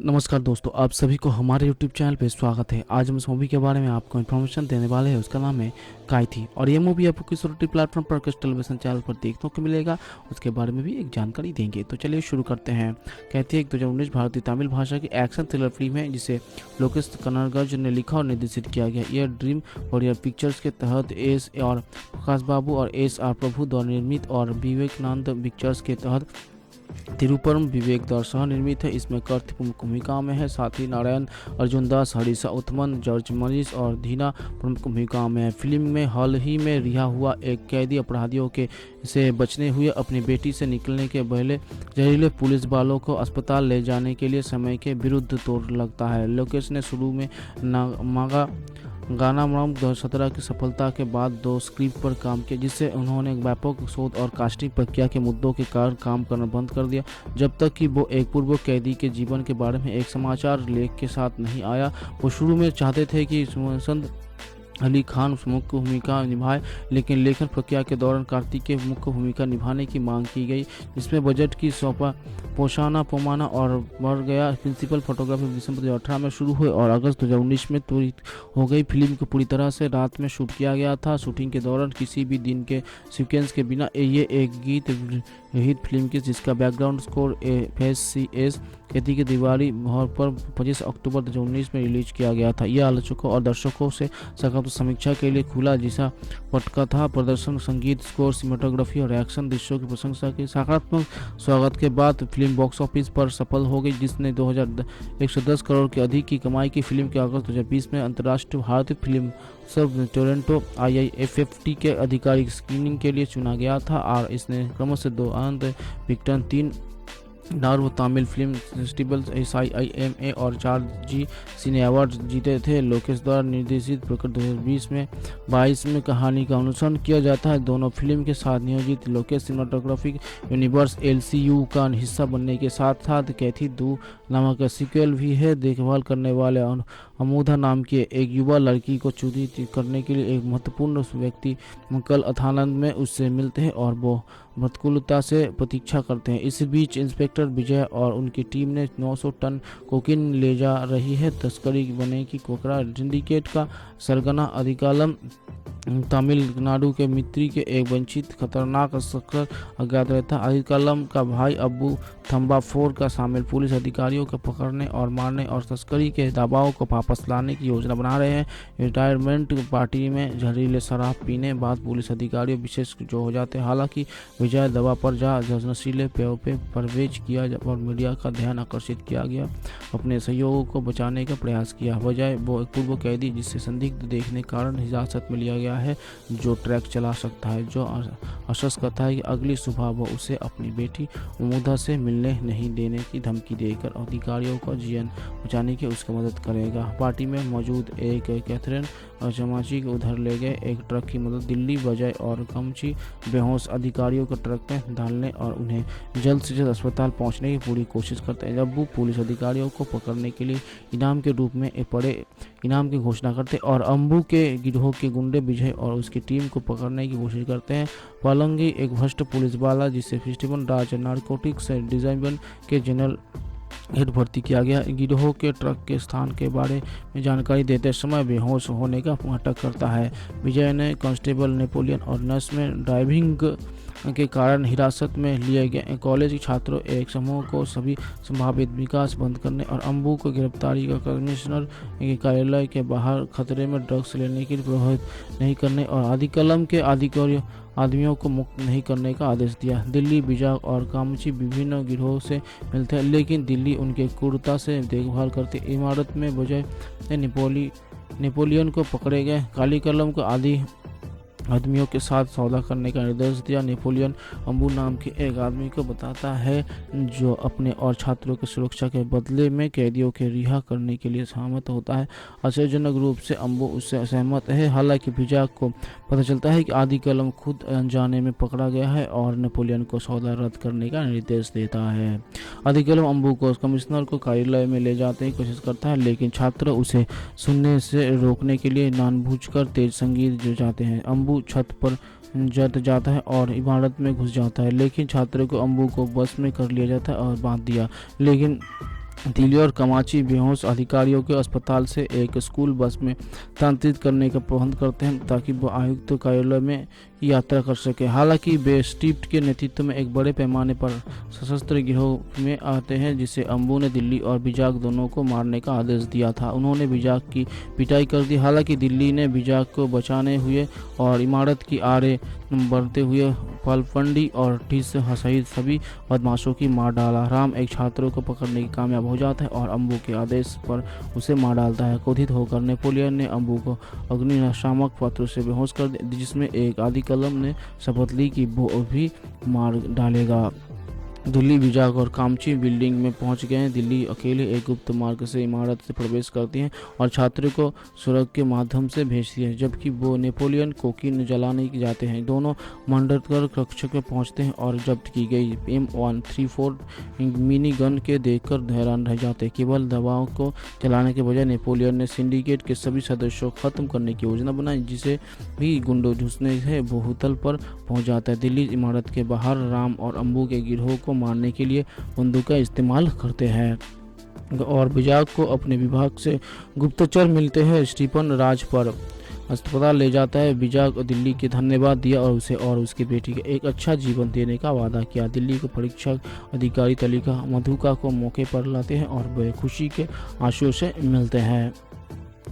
नमस्कार दोस्तों, आप सभी को हमारे YouTube चैनल पे स्वागत है। आज हम इस मूवी के बारे में आपको इन्फॉर्मेशन देने वाले हैं। उसका नाम है काई थी और ये मूवी आपको किस OTT प्लेटफॉर्म पर, किस टेलीविजन चैनल पर देखने को मिलेगा, उसके बारे में भी एक जानकारी देंगे। तो चलिए शुरू करते हैं। काई थी एक 2019 भारतीय तमिल भाषा की एक्शन थ्रिलर फिल्म है जिसे लोकेश कनगराज ने लिखा और निर्देशित किया गया। यह ड्रीम वॉरियर पिक्चर्स के तहत एस और प्रकाश बाबू और SR प्रभु द्वारा निर्मित और विवेकानंद पिक्चर्स के तहत तिरुपरम विवेक द्वारा सह निर्मित है। इसमें कर्थ प्रमुख भूमिका में है, साथ ही नारायण अर्जुन दास, हरीशा उत्तमन, जॉर्ज मनीष और धीना प्रमुख भूमिका में है। फिल्म में हाल ही में रिहा हुआ एक कैदी अपराधियों के से बचने हुए अपनी बेटी से निकलने के पहले जहरीले पुलिस वालों को अस्पताल ले जाने के लिए समय के विरुद्ध तोड़ लगता है। लोकेश ने शुरू में मागा गाना मरम 2017 की सफलता के बाद 2 स्क्रिप्ट पर काम किया, जिससे उन्होंने व्यापक शोध और कास्टिंग प्रक्रिया के मुद्दों के कारण काम करना बंद कर दिया, जब तक कि वो एक पूर्व कैदी के जीवन के बारे में एक समाचार लेख के साथ नहीं आया। वो शुरू में चाहते थे कि सुमंत अली खान मुख्य भूमिका निभाए, लेकिन लेखन प्रक्रिया के दौरान कार्तिक के मुख्य भूमिका निभाने की मांग की गई, जिसमें बजट की सौंपा पोषाना पैमाना और बढ़ गया। प्रिंसिपल फोटोग्राफी दिसंबर 2018 में शुरू हुई और अगस्त 2019 में पूरी हो गई। फिल्म को पूरी तरह से रात में शूट किया गया था। शूटिंग के दौरान किसी भी दिन के सीक्वेंस के बिना ये एक गीत रहित फिल्म की, जिसका बैकग्राउंड स्कोर FCS खेती की दीवारी भर पर 25 अक्टूबर 2019 में रिलीज किया गया था। यह आलोचकों और दर्शकों से सकारात्मक समीक्षा के लिए खुला, जिसा पटकथा, प्रदर्शन, संगीत, स्कोर, सिनेमेटोग्राफी और एक्शन दृश्यों की प्रशंसा की सकारात्मक स्वागत के बाद फिल्म बॉक्स ऑफिस पर सफल हो गई, जिसने 2110 करोड़ के अधिक की कमाई की। फिल्म के अगस्त 2020 में अंतर्राष्ट्रीय भारतीय फिल्म सब टोरंटो IIFFT के आधिकारिक स्क्रीनिंग के लिए चुना गया था और इसने क्रमशः 2 आनंद विक्टन, 3 nerve Tamil film festival SIIMA और 4 जी सिने अवार्ड जीते थे। लोकेश द्वारा निर्देशित प्रकट 2020 में 22 में कहानी का अनुसरण किया जाता है। दोनों फिल्म के साथ नियोजित लोकेश सिनेमाटोग्राफिक यूनिवर्स LCU का हिस्सा बनने के साथ साथ कैथी 2 नामक सीक्वल भी है। देखभाल करने वाले अमोधा नाम की एक युवा लड़की को चोरी करने के लिए एक महत्वपूर्ण व्यक्ति कल अथानंद में उससे मिलते हैं और वो मतकुलता से प्रतीक्षा करते हैं। इस बीच इंस्पेक्टर विजय और उनकी टीम ने 900 टन कोकीन ले जा रही है। तस्करी बने की कोकरा सिंडिकेट का सरगना अधिकालम तमिलनाडु के मित्री के एक वंचित खतरनाक शख्स अज्ञात रहता। अधिकालम का भाई अब्बू थम्बा 4 का शामिल पुलिस अधिकारियों को पकड़ने और मारने और तस्करी के दबाव को वापस लाने की योजना बना रहे हैं। रिटायरमेंट पार्टी में जहरीले शराब पीने बाद पुलिस अधिकारियों विशेष जो हो जाते हैं। हालांकि विजय दवा पर नशीले पेयों पे प्रवेश किया और मीडिया का ध्यान आकर्षित किया गया, अपने सहयोगों को बचाने का प्रयास किया। बजाय वो एक पूर्व कैदी जिसे संदिग्ध देखने के कारण हिरासत में लिया गया है, जो ट्रैक चला सकता है, जो आश्वस्त करता है कि अगली सुबह वो उसे अपनी बेटी उमुदा से मिलने नहीं देने की धमकी देकर अधिकारियों को जीवन बचाने की उसकी मदद करेगा। पार्टी में मौजूद एक कैथरीन और चमाची को उधर ले गए एक ट्रक की मदद दिल्ली बजाय और कमची बेहोश अधिकारियों को ट्रक में डालने और उन्हें जल्द से जल्द अस्पताल पहुंचने की पूरी कोशिश करते हैं। जब वो पुलिस अधिकारियों को पकड़ने के लिए इनाम के रूप में एक बड़े इनाम की घोषणा करते और अम्बू के गिरोह के गुंडे विजय और उसकी टीम को पकड़ने की कोशिश करते हैं। पलंगी एक भ्रष्ट पुलिस वाला जिसे फेस्टिवल राज नारकोटिक्स डिजाइन के जनरल हेड भर्ती किया गया, गिरोह के ट्रक के स्थान के बारे में जानकारी देते समय बेहोश होने का नाटक करता है। विजय ने कांस्टेबल नेपोलियन और नर्स में ड्राइविंग के कारण हिरासत में लिए गए कॉलेज के छात्रों एक समूह को सभी संभावित विकास बंद करने और अम्बू को गिरफ्तारी का कमिश्नर के कार्यालय के बाहर खतरे में ड्रग्स लेने के लिए प्रभावित नहीं करने और आदिकलम के आदमियों को मुक्त नहीं करने का आदेश दिया। दिल्ली बिजाग और कामची विभिन्न गिरोह से मिलते हैं, लेकिन दिल्ली उनके क्रूरता से देखभाल करती इमारत में बजाय नेपोलियन को पकड़े गए। काली कलम को आदमियों के साथ सौदा करने का निर्देश दिया। नेपोलियन अम्बू नाम के एक आदमी को बताता है जो अपने और छात्रों की सुरक्षा के बदले में कैदियों के रिहा करने के लिए सहमत होता है। आश्चर्यजनक रूप से अम्बू उससे सहमत है। हालांकि विजय को पता चलता है कि आदि कलम खुद अनजाने में पकड़ा गया है और नेपोलियन को सौदा रद्द करने का निर्देश देता है। आदि कलम अम्बू को कमिश्नर को कार्यालय में ले जाने की कोशिश करता है, लेकिन छात्र उसे सुनने से रोकने के लिए जानबूझकर तेज संगीत जो जाते हैं। अम्बू छत पर जत जाता है और इमारत में घुस जाता है, लेकिन छात्र को अम्बू को बस में कर लिया जाता है और बांध दिया। लेकिन दिल्ली और कराची बेहोश अधिकारियों के अस्पताल से एक स्कूल बस में स्थानांतरित करने का प्रबंध करते हैं ताकि वो आयुक्त कार्यालय में यात्रा कर सके। हालांकि वे स्टीव के नेतृत्व में एक बड़े पैमाने पर सशस्त्र गिरोह में आते हैं जिसे अंबू ने दिल्ली और बिजाक दोनों को मारने का आदेश दिया था। उन्होंने बिजाक की पिटाई कर दी। हालांकि दिल्ली ने बिजाक को बचाने हुए और इमारत की आड़े बढ़ते हुए पालफंडी और टीस सहित सभी बदमाशों की मार डाला। राम एक छात्रों को पकड़ने की कामयाब हो जाता है और अंबू के आदेश पर उसे मार डालता है। क्रोधित होकर नेपोलियन ने अंबू को अग्निशामक पत्र से बेहोश कर दिया, जिसमें एक आदि कलम ने शपथ ली कि वो भी मार डालेगा। दिल्ली बिजाक और कामची बिल्डिंग में पहुंच गए। दिल्ली अकेले एक गुप्त मार्ग से इमारत से प्रवेश करती हैं और छात्रों को सड़क के माध्यम से भेजती है, जबकि वो नेपोलियन कोकीन जलाने जाते हैं। दोनों मंडलकर कक्ष में पहुंचते हैं और जब्त की गई M134 मिनी गन के देखकर हैरान रह जाते हैं। केवल दवाओं को जलाने के बजाय नेपोलियन ने सिंडिकेट के सभी सदस्यों को खत्म करने की योजना बनाई, जिसे भी गुंडों घुसने से वो होटल पर पहुंच जाता है। दिल्ली इमारत के बाहर राम और अंबू के गिरोह को मारने के लिए बंदूक का इस्तेमाल करते हैं और बिजाक को अपने विभाग से गुप्तचर मिलते हैं। स्टीफन राज पर अस्पताल ले जाता है। बिजाक दिल्ली के धन्यवाद दिया और उसे और उसकी बेटी को एक अच्छा जीवन देने का वादा किया। दिल्ली को परीक्षक अधिकारी तलिका मधुका को मौके पर लाते हैं और वे खुशी के आंसुओं से मिलते हैं।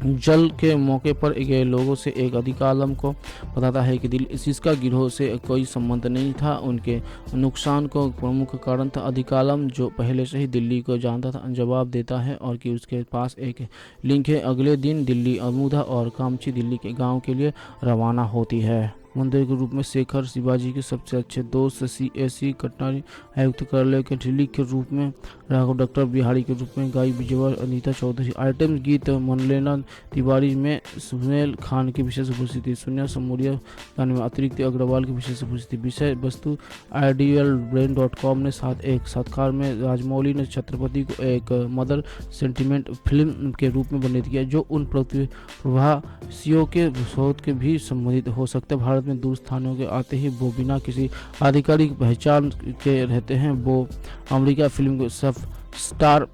जल के मौके पर गए लोगों से एक अधिकालम को बताता है कि इसका गिरोह से कोई संबंध नहीं था। उनके नुकसान को प्रमुख कारण था। अधिकालम, जो पहले से ही दिल्ली को जानता था, जवाब देता है और कि उसके पास एक लिंक है। अगले दिन दिल्ली अमूधा और कामची दिल्ली के गांव के लिए रवाना होती है। मंदिर के रूप में शेखर शिवाजी के सबसे अच्छे दोस्त, CAC कटनारी आयुक्त कार्यालय के दिल्ली के रूप में राघव, डॉक्टर बिहारी के रूप में गाई विजयवर, अनीता चौधरी। आइटम गीत मनलेना तिवारी में सुनील खान की विशेष उपस्थिति, सुनिया समूरिया गाने में अतिरिक्त अग्रवाल की विशेष उपस्थिति। विषय वस्तु idealbrain.com ने साथ एक साक्षात्कार में राजमौली ने छत्रपति को एक मदर सेंटिमेंट फिल्म के रूप में वर्णित किया, जो उन प्रवासियों के शोध के भी संबंधित हो सकते। भारत में दूर स्थानों के आते ही वो बिना किसी आधिकारिक पहचान के रहते हैं। वो अमेरिका फिल्म को सब स्टार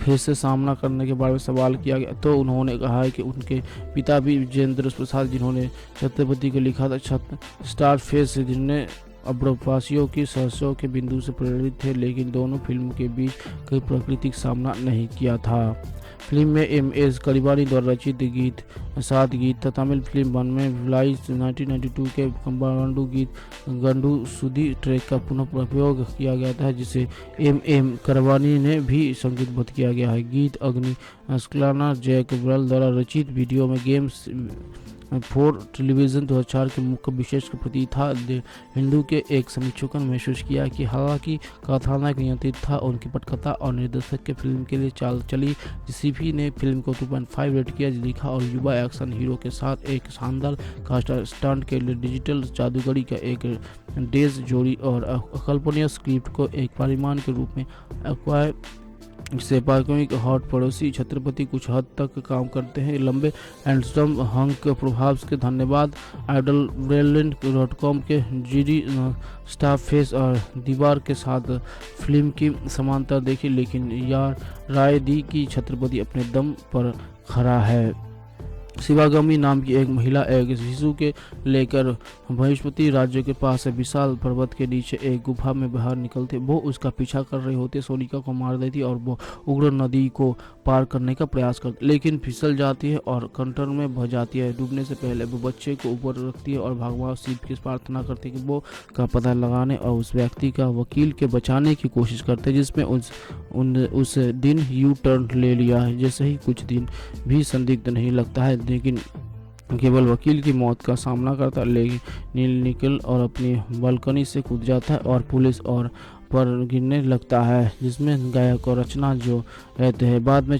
फिर से सामना करने के बारे में सवाल किया गया तो उन्होंने कहा है कि उनके पिता भी विजेंद्र प्रसाद, जिन्होंने छत्रपति को लिखा था स्टार फेस, जिनने अप्रवासियों की सहसों के बिंदु से प्रेरित थे, लेकिन दोनों फिल्म के बीच कोई प्राकृतिक सामना नहीं किया था। फिल्म में MS करीबानी द्वारा रचित गीत 7 गीत था। तमिल फिल्म 1 में जुलाई 1992 के कंबांडू गीत गंडू सुधी ट्रैक का पुनः प्रयोग किया गया था, जिसे MM करवानी ने भी संगीतबद्ध किया गया है। गीत अग्नि अस्क्लाना जैक ब्रल द्वारा रचित वीडियो में गेम्स फॉर टेलीविज़न 2004 के मुख्य विशेष के प्रति था। हिंदू के एक समीक्षक ने महसूस किया कि हालांकि कथानक नियंत्रित था, उनकी पटकथा और निर्देशक के फिल्म के लिए चाल चली। GCP ने फिल्म को 2.5 रेट किया। लिखा और युवा एक्शन हीरो के साथ एक शानदार कास्ट स्टंट के लिए डिजिटल जादूगरी का एक डेज जोड़ी और अकल्पनीय स्क्रिप्ट को एक परिमाण के रूप में एक्वायर से पार्कोमिक हॉट पड़ोसी छत्रपति कुछ हद तक काम करते हैं। लंबे हैंडसम हंक प्रभाव के धन्यवाद। idealbrain.com के GD स्टाफ फेस और दीवार के साथ फिल्म की समानता देखी, लेकिन यार राय दी कि छत्रपति अपने दम पर खड़ा है। शिवागामी नाम की एक महिला एक शिशु के लेकर बृहस्पति राज्य के पास विशाल पर्वत के नीचे एक गुफा में बाहर निकलते। वो उसका पीछा कर रहे होते, सोनिका को मार देती और वो उग्र नदी को पार करने का प्रयास करती, लेकिन फिसल जाती है और कंटर में बह जाती है। डूबने से पहले वो बच्चे को ऊपर रखती है और भगवान शिव की प्रार्थना करती है कि वो का पता लगाने और उस व्यक्ति का वकील के बचाने की कोशिश करते हैं जिसमें उस दिन यू टर्न ले लिया है। जैसे ही कुछ दिन भी संदिग्ध नहीं लगता है, लेकिन केवल वकील की मौत का सामना करता है। लेकिन नील निकल और अपनी बालकनी से कूद जाता है और पुलिस और पर गिरने लगता है, जिसमें गायक और रचना जो रहते हैं। बाद में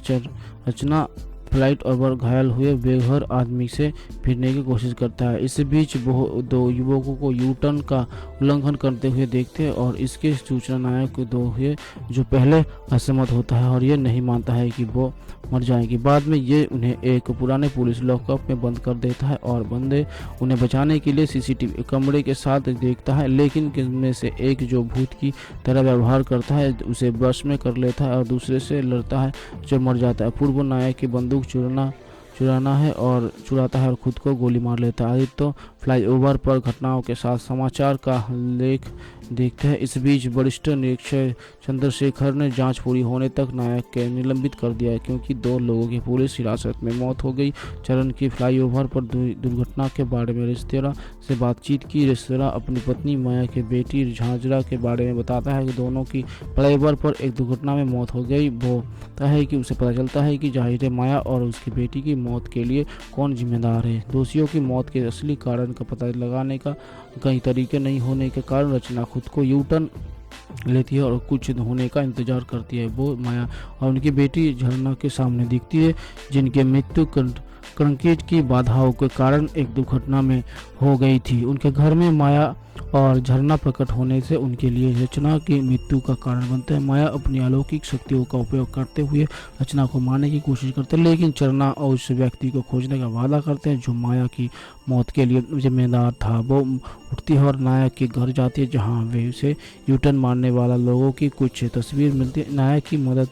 रचना फ्लाइट ओवर घायल हुए बेघर आदमी से फिरने की कोशिश करता है। इस बीच वो दो युवकों को यू टर्न का उल्लंघन करते हुए देखते हैं और इसके सूचना नायक दो हुए जो पहले असहमत होता है और ये नहीं मानता है कि वो मर जाएंगे। बाद में ये उन्हें एक पुराने पुलिस लॉकअप में बंद कर देता है और बंदे उन्हें बचाने के लिए सीसीटीवी कैमरे के साथ देखता है, लेकिन इनमें से एक जो भूत की तरह व्यवहार करता है उसे वश में कर लेता है और दूसरे से लड़ता है जो मर जाता है। पूर्व नायक की बंदूक चुराना है और चुराता है और खुद को गोली मार लेता है। आदित्य फ्लाईओवर पर घटनाओं के साथ समाचार का लेख देखते हैं। इस बीच वरिष्ठ निरीक्षक चंद्रशेखर ने जांच पूरी होने तक नायक के निलंबित कर दिया है क्योंकि 2 लोगों की पुलिस हिरासत में मौत हो गई। चरण की फ्लाईओवर पर दुर्घटना के बारे में रिश्तेदार से बातचीत की। रिश्तेदार अपनी पत्नी माया के बेटी झांझरा के बारे में बताता है कि दोनों की फ्लाईओवर पर एक दुर्घटना में मौत हो गई। वो कहता है कि उसे पता चलता है कि जाहिर है माया और उसकी बेटी की मौत के लिए कौन जिम्मेदार है। दोषियों की मौत के असली कारण का पता लगाने का कई तरीके नहीं होने के कारण रचना खुद को यू टर्न लेती है और कुछ होने का इंतजार करती है। वो माया और उनकी बेटी झरना के सामने दिखती है जिनकी मृत्यु कंक्रीट की बाधाओं के कारण एक दुर्घटना में हो गई थी। उनके घर में माया और झरना प्रकट होने से उनके लिए रचना की मृत्यु का कारण बनता है। माया अपनी अलौकिक शक्तियों का उपयोग करते हुए रचना को मारने की कोशिश करते हैं, लेकिन चरना और उस व्यक्ति को खोजने का वादा करते हैं जो माया की मौत के लिए जिम्मेदार था। वो उठती है और नायक के घर जाती है जहां वे उसे यूटर्न मारने वाला लोगों की कुछ तस्वीर मिलती है। नायक की मदद